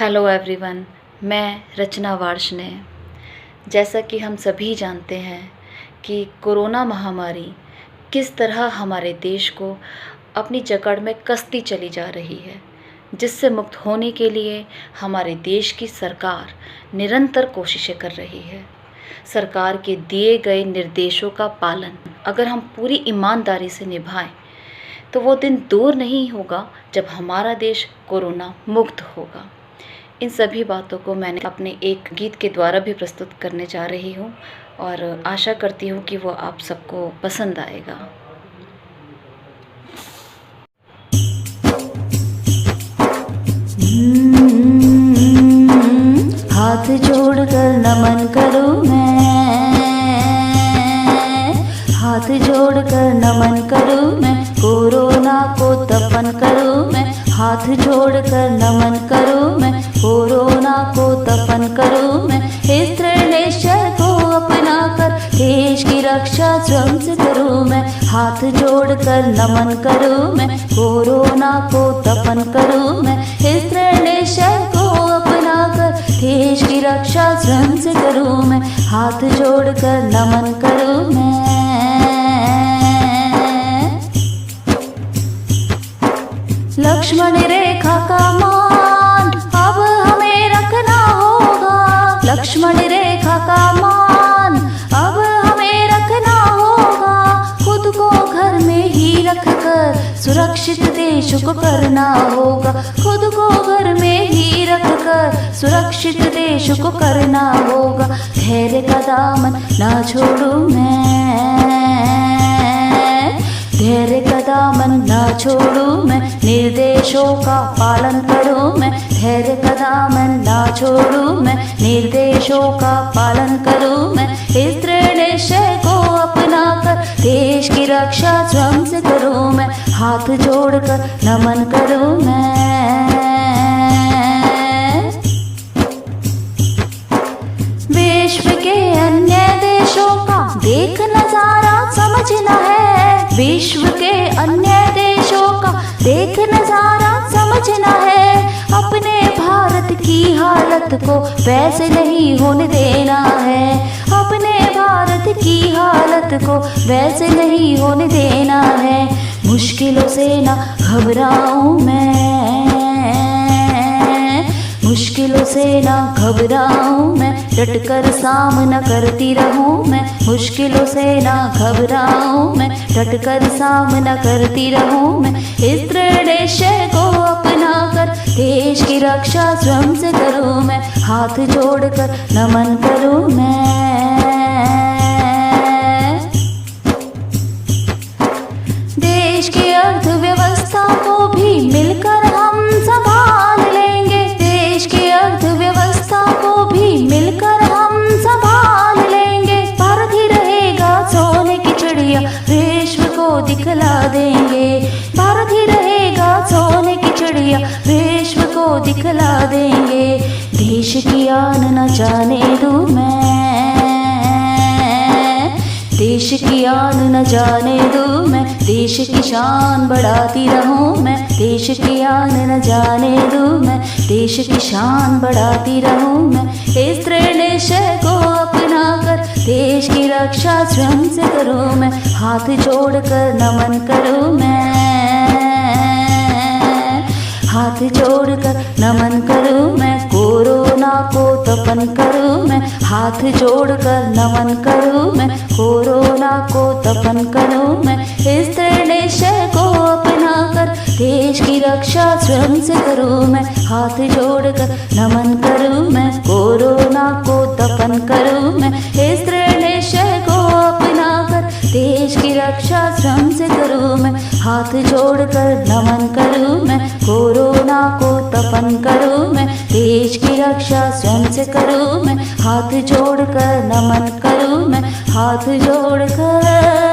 Hello everyone, मैं रचना वार्ष्णेय। जैसा कि हम सभी जानते हैं कि कोरोना महामारी किस तरह हमारे देश को अपनी जकड़ में कसती चली जा रही है, जिससे मुक्त होने के लिए हमारे देश की सरकार निरंतर कोशिशें कर रही है। सरकार के दिए गए निर्देशों का पालन अगर हम पूरी ईमानदारी से निभाएं तो वो दिन दूर नहीं होगा जब हमारा देश कोरोना मुक्त होगा। इन सभी बातों को मैंने अपने एक गीत के द्वारा भी प्रस्तुत करने जा रही हूँ और आशा करती हूँ कि वो आप सबको पसंद आएगा। हाथ जोड़कर नमन करूं मैं, हाथ जोड़कर नमन करूं मैं, कोरोना को दफन करूं मैं। हाथ जोड़कर नमन करूं मैं, कोरोना को दफन करूं मैं। इस दृढ़ निश्चय को अपना कर देश की रक्षा स्वयं से करूं मैं। हाथ जोड़कर नमन करूं मैं, कोरोना को दफन करूं मैं। इस दृढ़ निश्चय को अपना कर देश की रक्षा स्वयं से करूं मैं। हाथ जोड़कर नमन करूं मैं। लक्ष्मण रेखा का मान अब हमें रखना होगा। लक्ष्मण रेखा का मान अब हमें रखना होगा। खुद को घर में ही रखकर सुरक्षित देश को करना होगा। खुद को घर में ही रखकर सुरक्षित देश को करना होगा। धैर्य का दामन ना छोड़ूं मैं, धैर्य का दामन ना छोड़ूं मैं। निर्देशों का पालन करूं मैं, धैर्य का दामन ना छोड़ूं मैं। निर्देशों का पालन करूं मैं। इस दृढ़ निश्चय को अपना कर देश की रक्षा स्वयं से करूं मैं। हाथ जोड़कर नमन करूं मैं। विश्व के अन्य देशों का देख नजारा समझना है। विश्व के अन्य देशों का देख नजारा समझना है। अपने भारत की हालत को वैसे नहीं होने देना है। अपने भारत की हालत को वैसे नहीं होने देना है। मुश्किलों से ना घबराऊं मैं, मुश्किलों से ना घबराऊं मैं। डटकर सामना करती रहूं मैं। मुश्किलों से ना घबराऊं मैं, डटकर सामना करती रहूं मैं। इस दृढ़ निश्चय को अपना कर देश की रक्षा स्वयं से करूं मैं। हाथ जोड़कर नमन करूं मैं। देश की अर्थव्यवस्था को भी मिलकर हम संभाल लेंगे। देश की अर्थव्यवस्था को भी मिलकर हम संभाल लेंगे। भारत ही रहेगा सोने की चिड़िया, विश्व को दिखला देंगे। भारत ही रहेगा सोने की चिड़िया, विश्व को दिखला देंगे। देश की आन न जाने दूं मैं, देश की आन न जाने दूं मैं। देश की शान बढ़ाती रहूं मैं। देश की आन न जाने दूं मैं। देश की शान बढ़ाती रहूं मैं। इस दृढ़ निश्चय को अपना कर देश की रक्षा स्वयं से करूं मैं। हाथ जोड़कर नमन करूं मैं। हाथ जोड़कर नमन करूं मैं, कोरोना को दफन करूं मैं। हाथ जोड़कर नमन करूं मैं, कोरोना को दफन करूं मैं। इस दृढ़ निश्चय को अपना कर देश की रक्षा स्वयं से करूं मैं। हाथ जोड़कर नमन करूं मैं, कोरोना को दफन करूं मैं। इस दृढ़ निश्चय को अपना कर देश की रक्षा स्वयं से करूं मैं। हाथ जोड़कर नमन करूं मैं, कोरोना को दफन करूं मैं। देश की रक्षा स्वयं से करूं मैं। हाथ जोड़कर नमन करूं मैं। हाथ जोड़कर